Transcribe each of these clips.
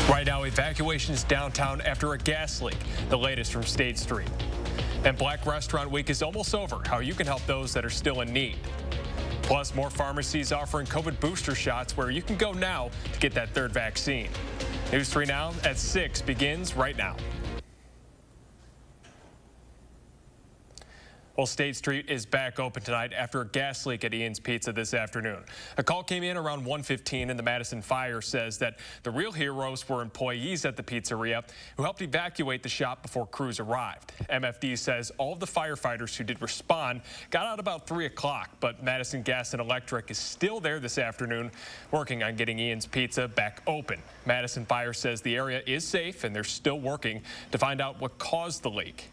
Right now, evacuations downtown after a gas leak, the latest from State Street. And Black Restaurant Week is almost over, how you can help those that are still in need. Plus, more pharmacies offering COVID booster shots where you can go now to get that third vaccine. News 3 Now at 6 begins right now. Well, State Street is back open tonight after a gas leak at Ian's Pizza this afternoon. A call came in around 1:15 and the Madison fire says that the real heroes were employees at the pizzeria who helped evacuate the shop before crews arrived. MFD says all of the firefighters who did respond got out about 3 o'clock, but Madison Gas and Electric is still there this afternoon working on getting Ian's Pizza back open. Madison Fire says the area is safe and they're still working to find out what caused the leak.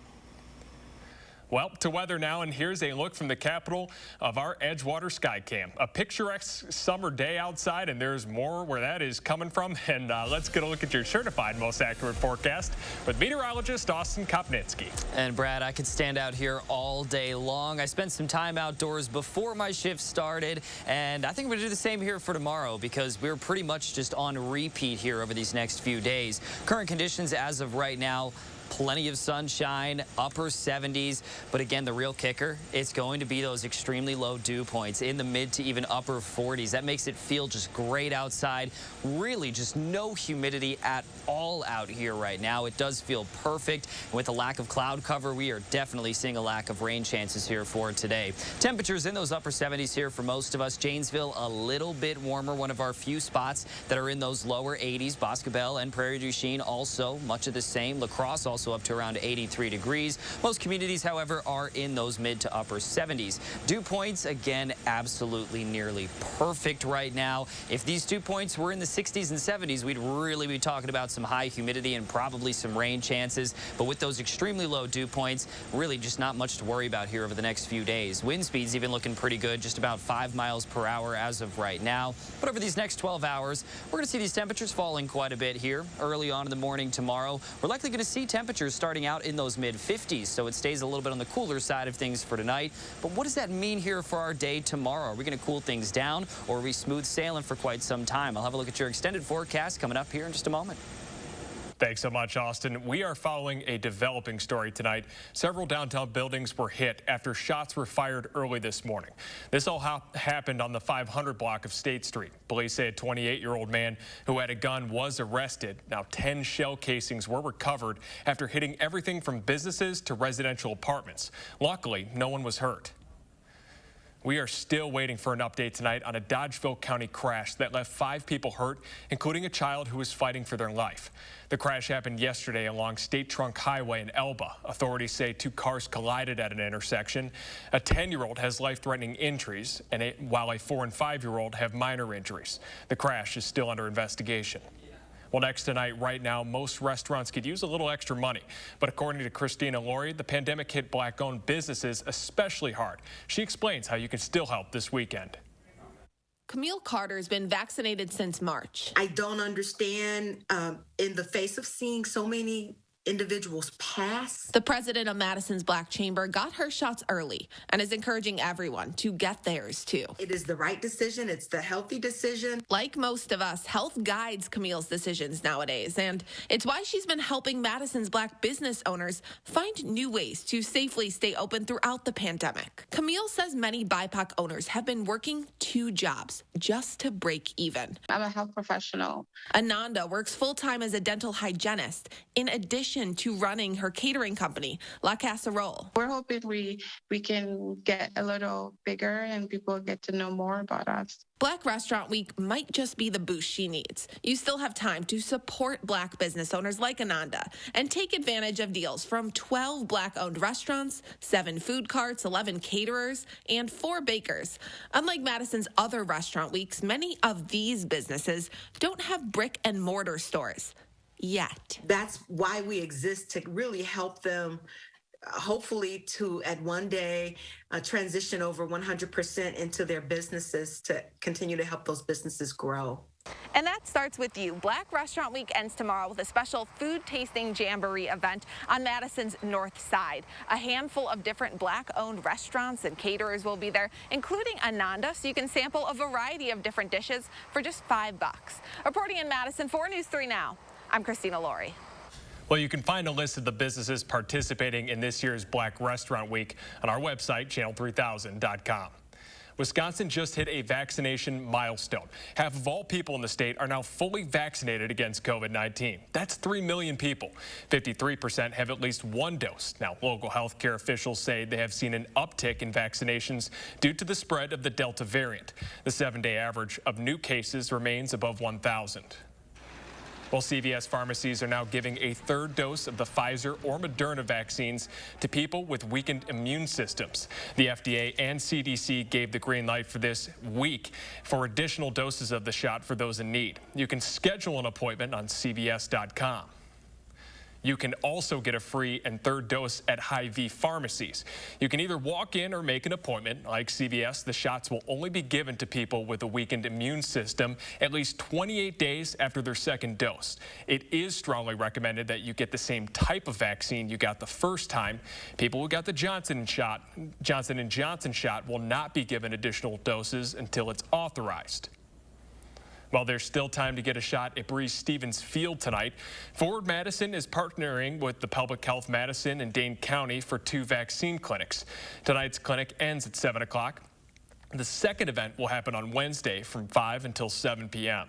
Well, to weather now, and here's a look from the capital of our Edgewater Skycam. A picturesque summer day outside, and there's more where that is coming from. And let's get a look at your certified most accurate forecast with meteorologist Austin Kopnitsky. And Brad, I could stand out here all day long. I spent some time outdoors before my shift started, and I think we're going to do the same here for tomorrow because we're pretty much just on repeat here over these next few days. Current conditions as of right now, plenty of sunshine, upper 70s. But again, the real kicker, it's going to be those extremely low dew points in the mid to even upper 40s. That makes it feel just great outside. Really just no humidity at all out here right now. It does feel perfect. With the lack of cloud cover, we are definitely seeing a lack of rain chances here for today. Temperatures in those upper 70s here for most of us. Janesville a little bit warmer, one of our few spots that are in those lower 80s. Boscobel and Prairie du Chien also much of the same. La Crosse also up to around 83 degrees. Most communities, however, are in those mid to upper 70s. Dew points, again, absolutely nearly perfect right now. If these dew points were in the 60s and 70s, we'd really be talking about some high humidity and probably some rain chances. But with those extremely low dew points, really just not much to worry about here over the next few days. Wind speeds even looking pretty good, just about 5 miles per hour as of right now. But over these next 12 hours, we're going to see these temperatures falling quite a bit here early on in the morning tomorrow. We're likely going to see temperatures starting out in those mid-50s, so it stays a little bit on the cooler side of things for tonight. But what does that mean here for our day tomorrow? Are we going to cool things down, or are we smooth sailing for quite some time? I'll have a look at your extended forecast coming up here in just a moment. Thanks so much, Austin. We are following a developing story tonight. Several downtown buildings were hit after shots were fired early this morning. This all happened on the 500 block of State Street. Police say a 28-year-old man who had a gun was arrested. Now, 10 shell casings were recovered after hitting everything from businesses to residential apartments. Luckily, no one was hurt. We are still waiting for an update tonight on a Dodgeville County crash that left 5 people hurt, including a child who was fighting for their life. The crash happened yesterday along State Trunk Highway in Elba. Authorities say 2 cars collided at an intersection. A 10-year-old has life-threatening injuries, while a 4- and 5-year-old have minor injuries. The crash is still under investigation. Well, next tonight, right now, most restaurants could use a little extra money. But according to Christina Laurie, the pandemic hit Black-owned businesses especially hard. She explains how you can still help this weekend. Camille Carter's been vaccinated since March. I don't understand in the face of seeing so many individuals pass. The president of Madison's Black Chamber got her shots early and is encouraging everyone to get theirs too. It is the right decision. It's the healthy decision. Like most of us, health guides Camille's decisions nowadays, and it's why she's been helping Madison's Black business owners find new ways to safely stay open throughout the pandemic. Camille says many BIPOC owners have been working 2 jobs just to break even. I'm a health professional. Ananda works full-time as a dental hygienist in addition to running her catering company, La Casserole. We're hoping we can get a little bigger and people get to know more about us. Black Restaurant Week might just be the boost she needs. You still have time to support Black business owners like Ananda and take advantage of deals from 12 Black-owned restaurants, 7 food carts, 11 caterers, and 4 bakers. Unlike Madison's other restaurant weeks, many of these businesses don't have brick-and-mortar stores yet. That's why we exist, to really help them, hopefully to at one day transition over 100% into their businesses to continue to help those businesses grow. And that starts with you. Black Restaurant Week ends tomorrow with a special food tasting jamboree event on Madison's north side. A handful of different Black-owned restaurants and caterers will be there, including Ananda, so you can sample a variety of different dishes for just $5. Reporting in Madison for News 3 Now, I'm Christina Laurie. Well, you can find a list of the businesses participating in this year's Black Restaurant Week on our website, channel3000.com. Wisconsin just hit a vaccination milestone. Half of all people in the state are now fully vaccinated against COVID-19. That's 3 million people. 53% have at least one dose. Now, local health care officials say they have seen an uptick in vaccinations due to the spread of the Delta variant. The 7-day average of new cases remains above 1,000. Well, CVS pharmacies are now giving a third dose of the Pfizer or Moderna vaccines to people with weakened immune systems. The FDA and CDC gave the green light for this week for additional doses of the shot for those in need. You can schedule an appointment on CVS.com. You can also get a free and third dose at Hy-Vee pharmacies. You can either walk in or make an appointment. Like CVS, the shots will only be given to people with a weakened immune system at least 28 days after their second dose. It is strongly recommended that you get the same type of vaccine you got the first time. People who got the Johnson & Johnson shot will not be given additional doses until it's authorized. Well, there's still time to get a shot at Breeze Stevens Field tonight. Forward Madison is partnering with the Public Health Madison and Dane County for 2 vaccine clinics. Tonight's clinic ends at 7 o'clock. The second event will happen on Wednesday from 5 until 7 p.m.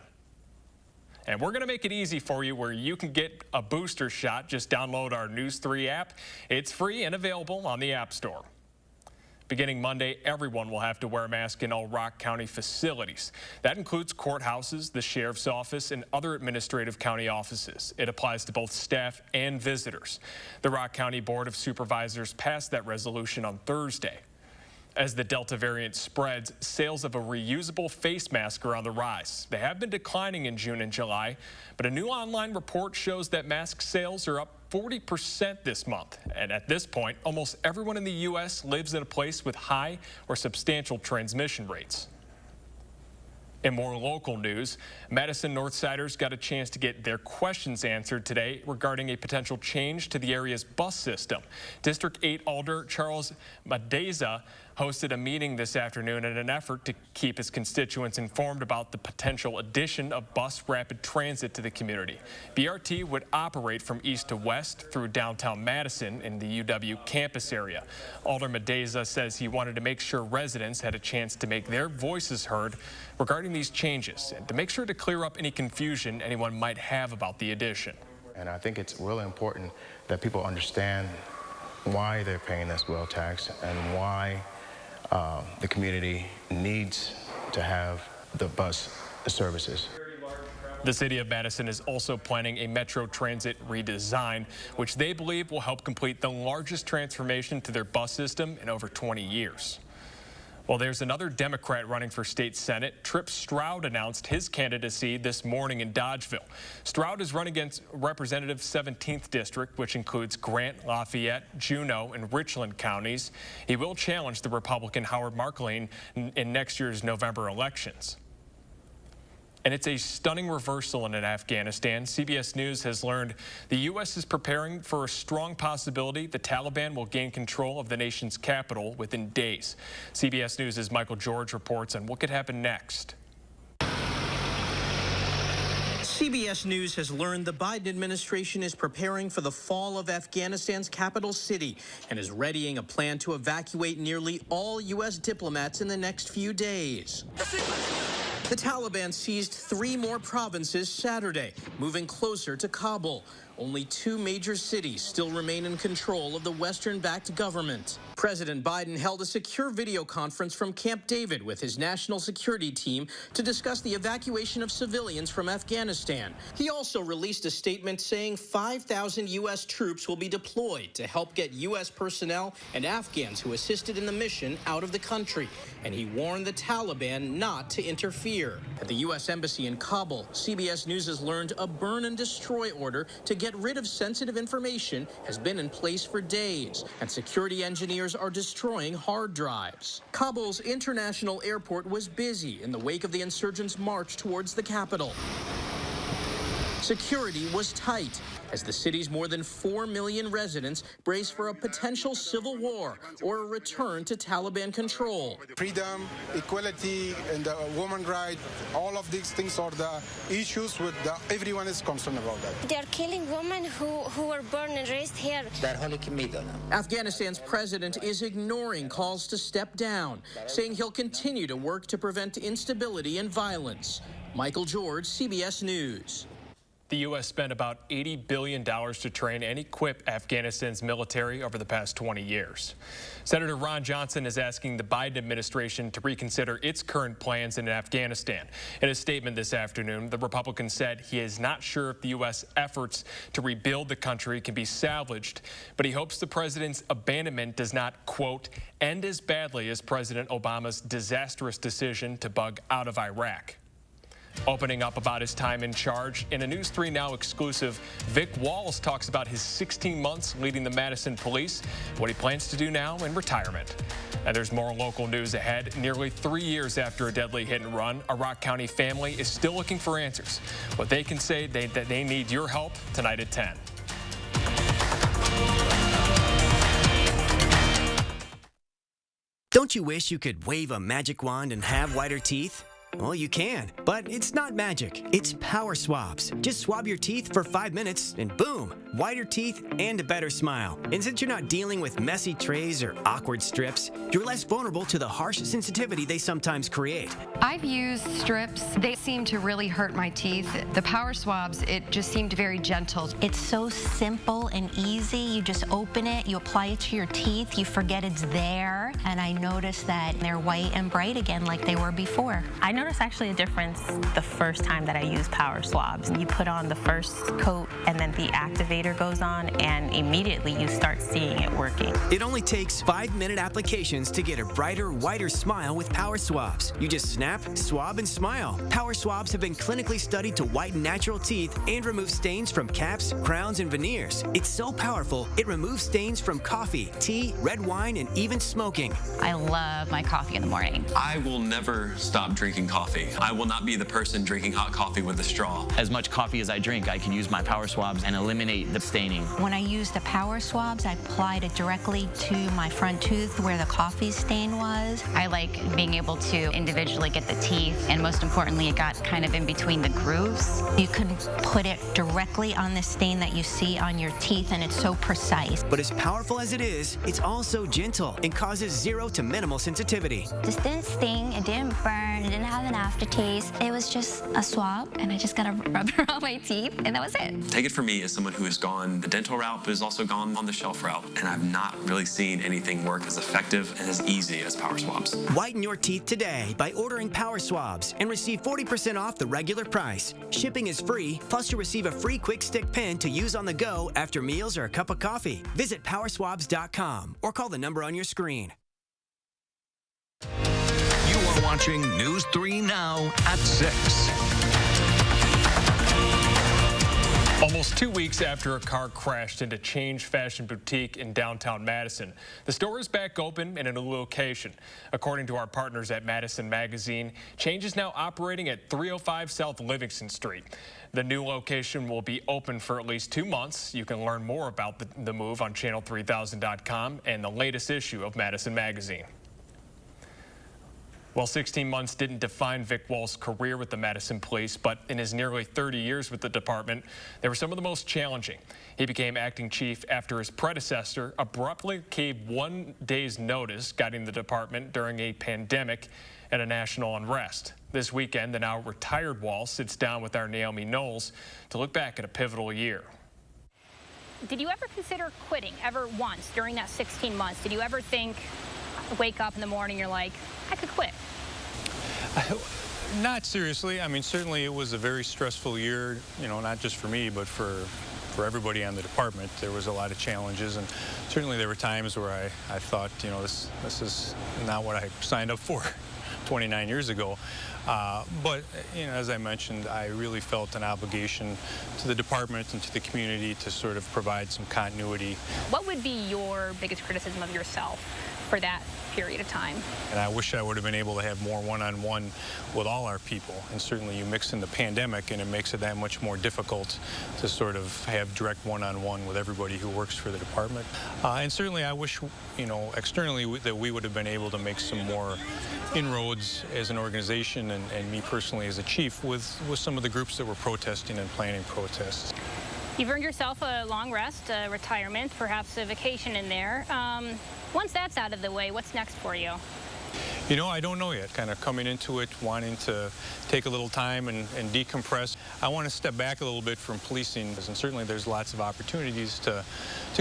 And we're going to make it easy for you where you can get a booster shot. Just download our News 3 app. It's free and available on the App Store. Beginning Monday, everyone will have to wear a mask in all Rock County facilities. That includes courthouses, the sheriff's office, and other administrative county offices. It applies to both staff and visitors. The Rock County Board of Supervisors passed that resolution on Thursday. As the Delta variant spreads, sales of a reusable face mask are on the rise. They have been declining in June and July, but a new online report shows that mask sales are up 40% this month. And at this point, almost everyone in the U.S. lives in a place with high or substantial transmission rates. In more local news, Madison Northsiders got a chance to get their questions answered today regarding a potential change to the area's bus system. District 8 Alder Charles Madeza hosted a meeting this afternoon in an effort to keep his constituents informed about the potential addition of bus rapid transit to the community. BRT would operate from east to west through downtown Madison in the UW campus area. Alder Madeza says he wanted to make sure residents had a chance to make their voices heard regarding these changes and to make sure to clear up any confusion anyone might have about the addition. And I think it's really important that people understand why they're paying this wheel tax and why the community needs to have the bus services. The city of Madison is also planning a Metro Transit redesign, which they believe will help complete the largest transformation to their bus system in over 20 years. Well, there's another Democrat running for state Senate. Tripp Stroud announced his candidacy this morning in Dodgeville. Stroud is running against Representative 17th District, which includes Grant, Lafayette, Juneau, and Richland counties. He will challenge the Republican Howard Marklein in next year's November elections. And it's a stunning reversal in Afghanistan. CBS News has learned the U.S. is preparing for a strong possibility the Taliban will gain control of the nation's capital within days. CBS News' Michael George reports on what could happen next. CBS News has learned the Biden administration is preparing for the fall of Afghanistan's capital city and is readying a plan to evacuate nearly all U.S. diplomats in the next few days. The Taliban seized 3 more provinces Saturday, moving closer to Kabul. Only 2 major cities still remain in control of the Western-backed government. President Biden held a secure video conference from Camp David with his national security team to discuss the evacuation of civilians from Afghanistan. He also released a statement saying 5,000 U.S. troops will be deployed to help get U.S. personnel and Afghans who assisted in the mission out of the country. And he warned the Taliban not to interfere. At the U.S. Embassy in Kabul, CBS News has learned a burn and destroy order to get rid of sensitive information has been in place for days, and security engineers are destroying hard drives. Kabul's international airport was busy in the wake of the insurgents' march towards the capital. Security was tight as the city's more than 4 million residents brace for a potential civil war or a return to Taliban control. Freedom, equality, and women's rights, all of these things are the issues with everyone is concerned about that. They're killing women who were born and raised here. Afghanistan's president is ignoring calls to step down, saying he'll continue to work to prevent instability and violence. Michael George, CBS News. The U.S. spent about $80 billion to train and equip Afghanistan's military over the past 20 years. Senator Ron Johnson is asking the Biden administration to reconsider its current plans in Afghanistan. In a statement this afternoon, the Republican said he is not sure if the U.S. efforts to rebuild the country can be salvaged, but he hopes the president's abandonment does not, quote, end as badly as President Obama's disastrous decision to bug out of Iraq. Opening up about his time in charge, in a News 3 Now exclusive, Vic Walls talks about his 16 months leading the Madison police, what he plans to do now in retirement. And there's more local news ahead. Nearly 3 years after a deadly hit and run, a Rock County family is still looking for answers. What they can say that they need your help tonight at 10. Don't you wish you could wave a magic wand and have whiter teeth? Well, you can, but it's not magic. It's power swabs. Just swab your teeth for 5 minutes and boom, whiter teeth and a better smile. And since you're not dealing with messy trays or awkward strips, you're less vulnerable to the harsh sensitivity they sometimes create. I've used strips. They seem to really hurt my teeth. The power swabs, it just seemed very gentle. It's so simple and easy. You just open it, you apply it to your teeth, you forget it's there, and I noticed that they're white and bright again like they were before. I noticed actually a difference the first time that I used power swabs. You put on the first coat and then the activator goes on and immediately you start seeing it working. It only takes 5-minute applications to get a brighter, whiter smile with power swabs. You just snap, swab, and smile. Power swabs have been clinically studied to whiten natural teeth and remove stains from caps, crowns, and veneers. It's so powerful, it removes stains from coffee, tea, red wine, and even smoking. I love my coffee in the morning. I will never stop drinking coffee. I will not be the person drinking hot coffee with a straw. As much coffee as I drink, I can use my power swabs and eliminate the staining. When I use the power swabs, I applied it directly to my front tooth where the coffee stain was. I like being able to individually get the teeth, and most importantly, it got kind of in between the grooves. You can put it directly on the stain that you see on your teeth, and it's so precise. But as powerful as it is, it's also gentle and causes 0 to minimal sensitivity. This didn't sting, it didn't burn, it didn't have an aftertaste. It was just a swab, and I just got to rub it on my teeth, and that was it. Take it from me as someone who has gone the dental route, but has also gone on the shelf route, and I've not really seen anything work as effective and as easy as power swabs. Whiten your teeth today by ordering power swabs and receive 40% off the regular price. Shipping is free, plus you'll receive a free quick stick pen to use on the go after meals or a cup of coffee. Visit powerswabs.com or call the number on your screen. You are watching News 3 Now at 6. Almost 2 weeks after a car crashed into Change Fashion Boutique in downtown Madison, the store is back open in a new location. According to our partners at Madison Magazine, Change is now operating at 305 South Livingston Street. The new location will be open for at least 2 months. You can learn more about the move on channel3000.com and the latest issue of Madison Magazine. Well, 16 months didn't define Vic Wall's career with the Madison Police, but in his nearly 30 years with the department, they were some of the most challenging. He became acting chief after his predecessor abruptly gave 1 day's notice, guiding the department during a pandemic and a national unrest. This weekend, the now retired Wall sits down with our Naomi Knowles to look back at a pivotal year. Did you ever consider quitting, ever once, during that 16 months? Did you ever think, wake up in the morning, you're like, I could quit? Not seriously. I mean, certainly it was a very stressful year, you know, not just for me, but for everybody on the department. There was a lot of challenges, and certainly there were times where I thought, you know, this is not what I signed up for 29 years ago. But, you know, as I mentioned, I really felt an obligation to the department and to the community to sort of provide some continuity. What would be your biggest criticism of yourself for that period of time. And I wish I would have been able to have more one-on-one with all our people. And certainly you mix in the pandemic and it makes it that much more difficult to sort of have direct one-on-one with everybody who works for the department. And certainly I wish, you know, externally that we would have been able to make some more inroads as an organization and me personally as a chief with some of the groups that were protesting and planning protests. You've earned yourself a long rest, a retirement, perhaps a vacation in there. Once that's out of the way, what's next for you? You know, I don't know yet. Kind of coming into it, wanting to take a little time and decompress. I want to step back a little bit from policing, and certainly there's lots of opportunities to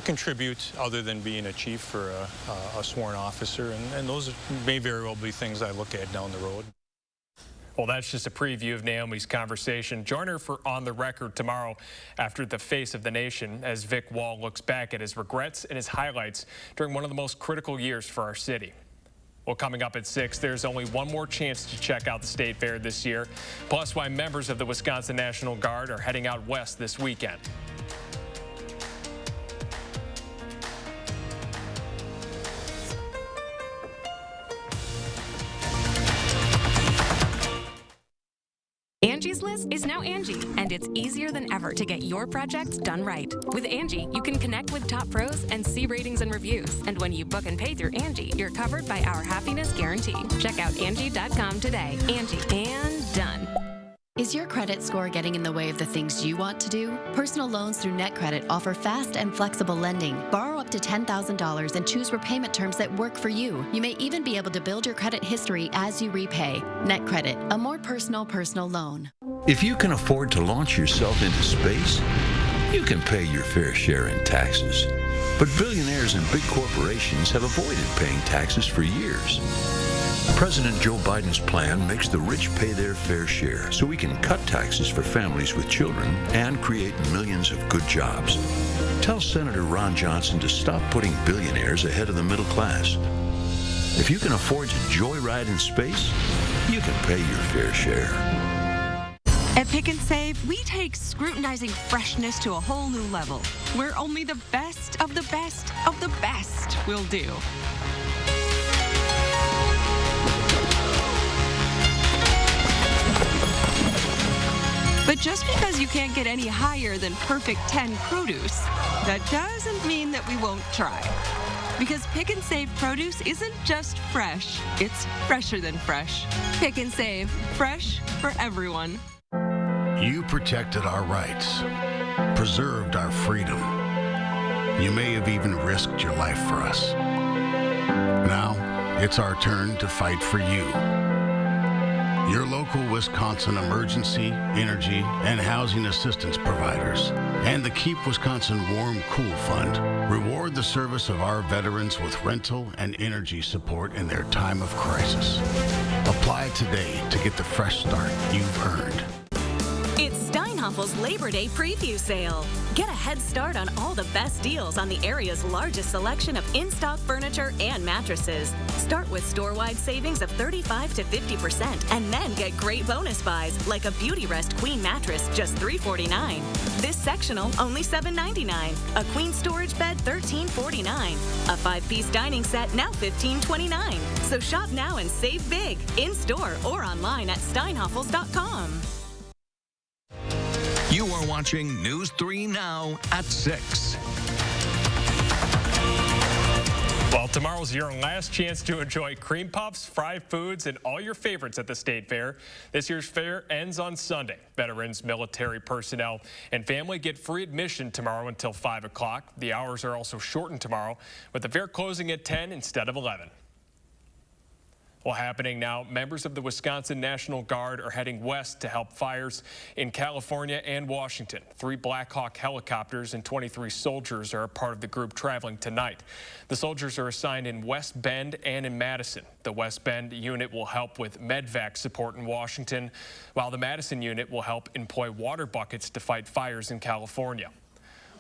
contribute other than being a chief or a sworn officer, and those may very well be things I look at down the road. Well, that's just a preview of Naomi's conversation. Join her for On the Record tomorrow after The Face of the Nation as Vic Wall looks back at his regrets and his highlights during one of the most critical years for our city. Well, coming up at 6, there's only one more chance to check out the State Fair this year, plus why members of the Wisconsin National Guard are heading out west this weekend. Angie's List is now Angie, and it's easier than ever to get your projects done right. With Angie, you can connect with top pros and see ratings and reviews. And when you book and pay through Angie, you're covered by our happiness guarantee. Check out Angie.com today. Angie, and done. Is your credit score getting in the way of the things you want to do? Personal loans through NetCredit offer fast and flexible lending. Borrow up to $10,000 and choose repayment terms that work for you. You may even be able to build your credit history as you repay. NetCredit, a more personal loan. If you can afford to launch yourself into space, you can pay your fair share in taxes. But billionaires and big corporations have avoided paying taxes for years. President Joe Biden's plan makes the rich pay their fair share so we can cut taxes for families with children and create millions of good jobs. Tell Senator Ron Johnson to stop putting billionaires ahead of the middle class. If you can afford to joyride in space, you can pay your fair share. At Pick and Save, we take scrutinizing freshness to a whole new level, where only the best of the best of the best will do. But just because you can't get any higher than perfect 10 produce, that doesn't mean that we won't try. Because Pick and Save produce isn't just fresh, it's fresher than fresh. Pick and Save, fresh for everyone. You protected our rights, preserved our freedom. You may have even risked your life for us. Now, it's our turn to fight for you. Your local Wisconsin emergency, energy, and housing assistance providers, and the Keep Wisconsin Warm Cool Fund reward the service of our veterans with rental and energy support in their time of crisis. Apply today to get the fresh start you've earned. It's Steinhoffel's Labor Day preview sale. Get a head start on all the best deals on the area's largest selection of in-stock furniture and mattresses. Start with store-wide savings of 35 to 50% and then get great bonus buys like a Beauty Rest Queen mattress, just $349. This sectional, only $799. A queen storage bed, $1349. A 5-piece dining set, now $1529. So shop now and save big, in-store or online at steinhoffels.com. You are watching News 3 Now at 6. Well, tomorrow's your last chance to enjoy cream puffs, fried foods, and all your favorites at the State Fair. This year's fair ends on Sunday. Veterans, military personnel, and family get free admission tomorrow until 5 o'clock. The hours are also shortened tomorrow, with the fair closing at 10 instead of 11. Well, happening now, members of the Wisconsin National Guard are heading west to help fires in California and Washington. 3 Black Hawk helicopters and 23 soldiers are a part of the group traveling tonight. The soldiers are assigned in West Bend and in Madison. The West Bend unit will help with medvac support in Washington, while the Madison unit will help employ water buckets to fight fires in California.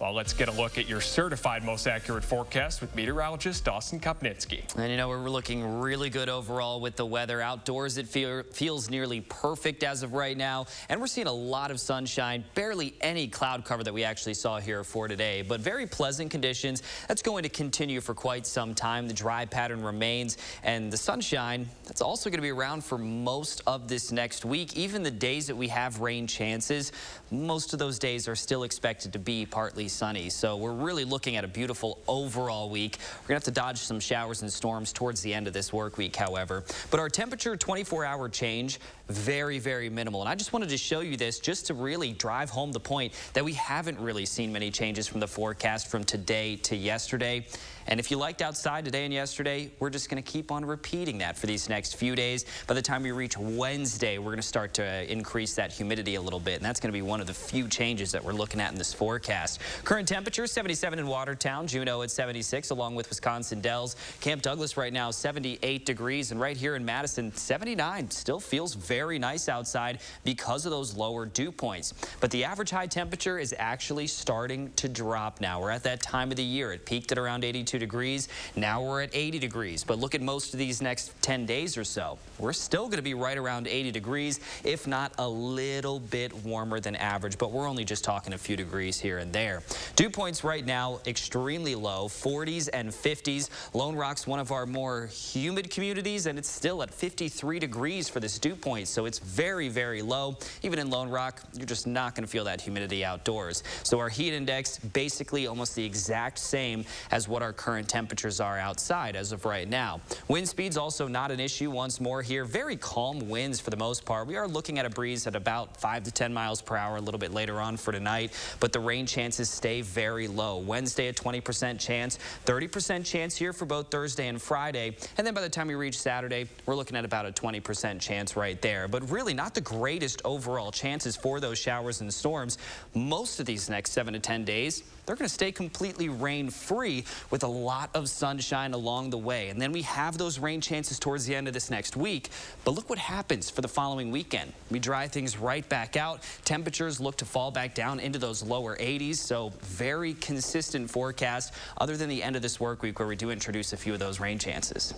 Well, let's get a look at your certified most accurate forecast with meteorologist Dawson Kopnitsky. And you know, we're looking really good overall with the weather. Outdoors, it feels nearly perfect as of right now. And we're seeing a lot of sunshine, barely any cloud cover that we actually saw here for today. But very pleasant conditions. That's going to continue for quite some time. The dry pattern remains. And the sunshine, that's also going to be around for most of this next week. Even the days that we have rain chances, most of those days are still expected to be partly sunny. So we're really looking at a beautiful overall week. We're going to have to dodge some showers and storms towards the end of this work week, however. But our temperature 24-hour change, very, very minimal. And I just wanted to show you this just to really drive home the point that we haven't really seen many changes from the forecast from today to yesterday. And if you liked outside today and yesterday, we're just going to keep on repeating that for these next few days. By the time we reach Wednesday, we're going to start to increase that humidity a little bit. And that's going to be one of the few changes that we're looking at in this forecast. Current temperature, 77 in Watertown, Juneau at 76, along with Wisconsin Dells. Camp Douglas right now, 78 degrees. And right here in Madison, 79. Still feels very nice outside because of those lower dew points. But the average high temperature is actually starting to drop now. We're at that time of the year. It peaked at around 82 degrees. Now we're at 80 degrees. But look at most of these next 10 days or so. We're still going to be right around 80 degrees, if not a little bit warmer than average. But we're only just talking a few degrees here and there. Dew points right now extremely low, 40s and 50s. Lone Rock's one of our more humid communities, and it's still at 53 degrees for this dew point. So it's very, very low. Even in Lone Rock, you're just not going to feel that humidity outdoors. So our heat index basically almost the exact same as what our current temperatures are outside as of right now. Wind speeds also not an issue once more here. Very calm winds for the most part. We are looking at a breeze at about 5 to 10 miles per hour a little bit later on for tonight, but the rain chances stay very low. Wednesday a 20% chance, 30% chance here for both Thursday and Friday. And then by the time we reach Saturday, we're looking at about a 20% chance right there. But really not the greatest overall chances for those showers and storms. Most of these next 7 to 10 days, they're going to stay completely rain-free with a lot of sunshine along the way. And then we have those rain chances towards the end of this next week. But look what happens for the following weekend. We dry things right back out. Temperatures look to fall back down into those lower 80s. So very consistent forecast other than the end of this work week where we do introduce a few of those rain chances.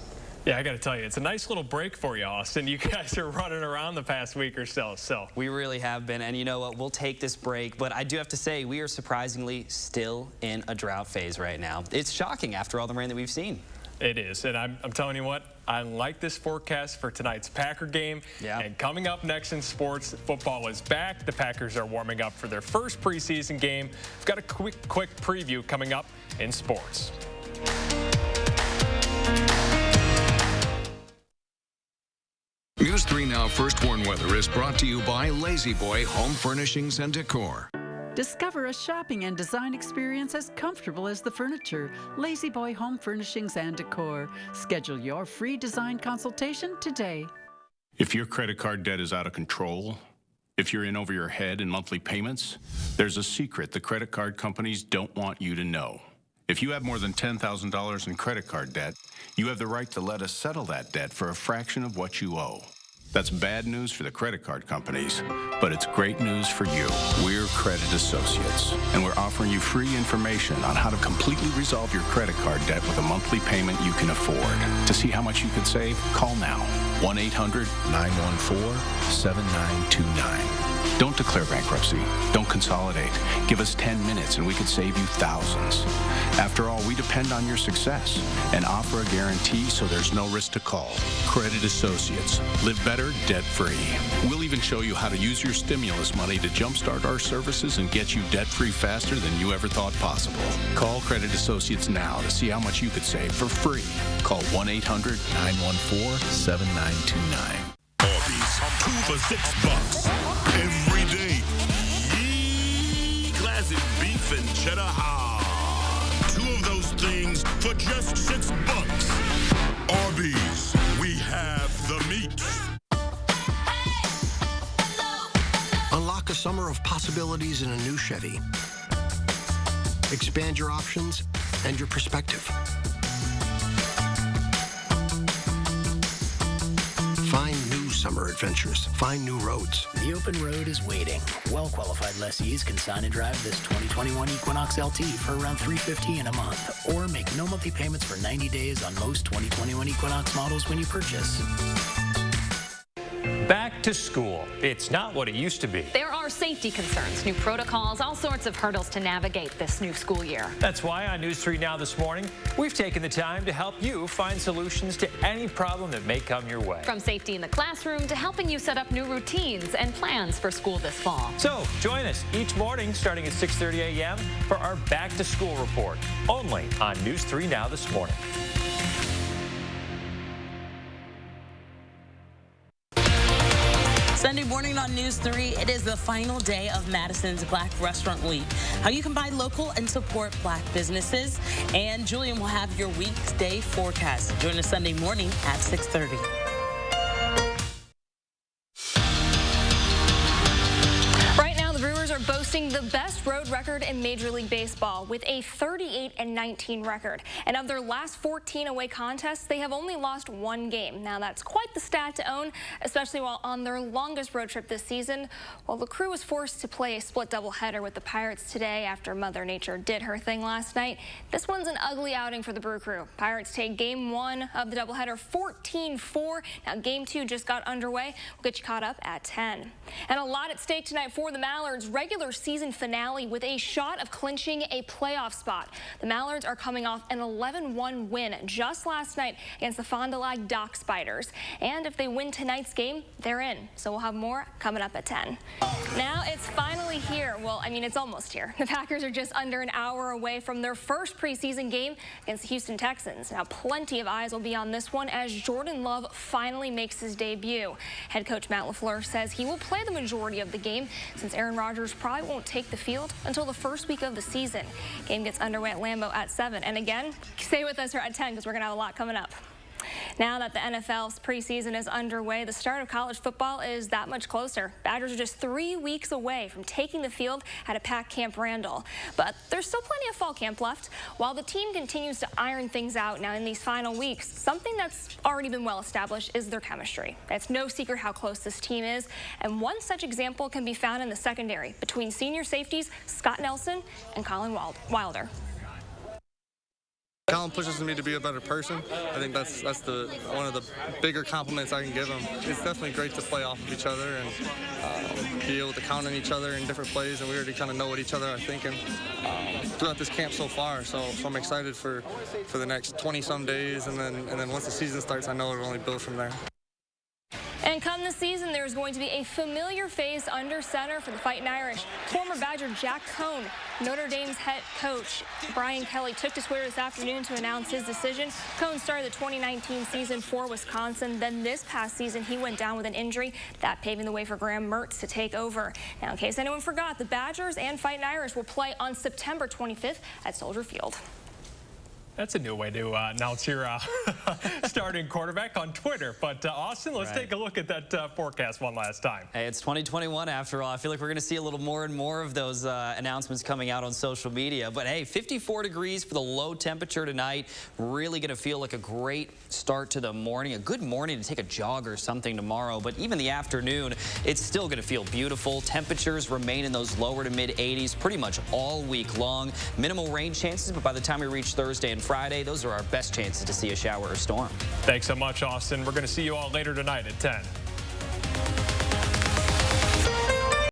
Yeah, I got to tell you, it's a nice little break for you, Austin. You guys are running around the past week or so. We really have been, and you know what? We'll take this break, but I do have to say we are surprisingly still in a drought phase right now. It's shocking after all the rain that we've seen. It is, and I'm telling you what, I like this forecast for tonight's Packer game. Yeah. And coming up next in sports, football is back. The Packers are warming up for their first preseason game. We've got a quick preview coming up in sports. News 3 Now First Warn Weather is brought to you by Lazy Boy Home Furnishings and Decor. Discover a shopping and design experience as comfortable as the furniture. Lazy Boy Home Furnishings and Decor. Schedule your free design consultation today. If your credit card debt is out of control, if you're in over your head in monthly payments, there's a secret the credit card companies don't want you to know. If you have more than $10,000 in credit card debt, you have the right to let us settle that debt for a fraction of what you owe. That's bad news for the credit card companies, but it's great news for you. We're Credit Associates, and we're offering you free information on how to completely resolve your credit card debt with a monthly payment you can afford. To see how much you could save, call now. 1-800-914-7929. Don't declare bankruptcy. Don't consolidate. Give us 10 minutes and we could save you thousands. After all, we depend on your success and offer a guarantee so there's no risk to call. Credit Associates. Live better, debt-free. We'll even show you how to use your stimulus money to jumpstart our services and get you debt-free faster than you ever thought possible. Call Credit Associates now to see how much you could save for free. Call 1-800-914-7929. Arby's, 2 for $6 every day. Yee, classic beef and cheddar hard. 2 of those things for just $6. Arby's, we have the meat. Unlock a summer of possibilities in a new Chevy. Expand your options and your perspective. Find new summer adventures. Find new roads. The open road is waiting. Well-qualified lessees can sign and drive this 2021 Equinox LT for around $350 in a month, or make no monthly payments for 90 days on most 2021 Equinox models when you purchase. Back to school. It's not what it used to be. There are safety concerns, new protocols, all sorts of hurdles to navigate this new school year. That's why on News 3 Now this morning, we've taken the time to help you find solutions to any problem that may come your way. From safety in the classroom to helping you set up new routines and plans for school this fall. So join us each morning starting at 6:30 a.m. for our Back to School report, only on News 3 Now this morning. Sunday morning on News 3, it is the final day of Madison's Black Restaurant Week. How you can buy local and support Black businesses. And Julian will have your weekday forecast. Join us Sunday morning at 6:30. Right now, the Brewers are boasting the best road record in Major League Baseball with a 38-19 record. And of their last 14 away contests, they have only lost one game. Now, that's quite the stat to own, especially while on their longest road trip this season. While the crew was forced to play a split doubleheader with the Pirates today after Mother Nature did her thing last night, this one's an ugly outing for the Brew Crew. Pirates take game 1 of the doubleheader 14-4. Now, game 2 just got underway. We'll get you caught up at 10. And a lot at stake tonight for the Mallards' regular season finale with a shot of clinching a playoff spot. The Mallards are coming off an 11-1 win just last night against the Fond du Lac Dock Spiders. And if they win tonight's game, they're in. So we'll have more coming up at 10. Now it's finally here. Well, I mean, it's almost here. The Packers are just under an hour away from their first preseason game against the Houston Texans. Now, plenty of eyes will be on this one as Jordan Love finally makes his debut. Head coach Matt LaFleur says he will play the majority of the game since Aaron Rodgers probably won't take the field until the first week of the season. Game gets underway at Lambeau at 7. And again, stay with us here at 10 because we're going to have a lot coming up. Now that the NFL's preseason is underway, the start of college football is that much closer. Badgers are just 3 weeks away from taking the field at a packed Camp Randall. But there's still plenty of fall camp left. While the team continues to iron things out now in these final weeks, something that's already been well established is their chemistry. It's no secret how close this team is, and one such example can be found in the secondary between senior safeties Scott Nelson and Colin Wilder. Colin pushes me to be a better person. I think that's one of the bigger compliments I can give him. It's definitely great to play off of each other and be able to count on each other in different plays, and we already kind of know what each other are thinking throughout this camp so far. So I'm excited for the next 20-some days, and then once the season starts, I know it'll only build from there. And come this season, there's going to be a familiar face under center for the Fighting Irish. Former Badger Jack Cohn, Notre Dame's head coach Brian Kelly took to Twitter this afternoon to announce his decision. Cohn started the 2019 season for Wisconsin. Then this past season, he went down with an injury, that paving the way for Graham Mertz to take over. Now, in case anyone forgot, the Badgers and Fighting Irish will play on September 25th at Soldier Field. That's a new way to announce your starting quarterback on Twitter. But Austin, let's take a look at that forecast one last time. Hey, it's 2021 after all. I feel like we're going to see a little more and more of those announcements coming out on social media. But hey, 54 degrees for the low temperature tonight. Really going to feel like a great start to the morning. A good morning to take a jog or something tomorrow. But even the afternoon, it's still going to feel beautiful. Temperatures remain in those lower to mid 80s pretty much all week long. Minimal rain chances, but by the time we reach Thursday and Friday, those are our best chances to see a shower or storm. Thanks so much, Austin. We're going to see you all later tonight at 10.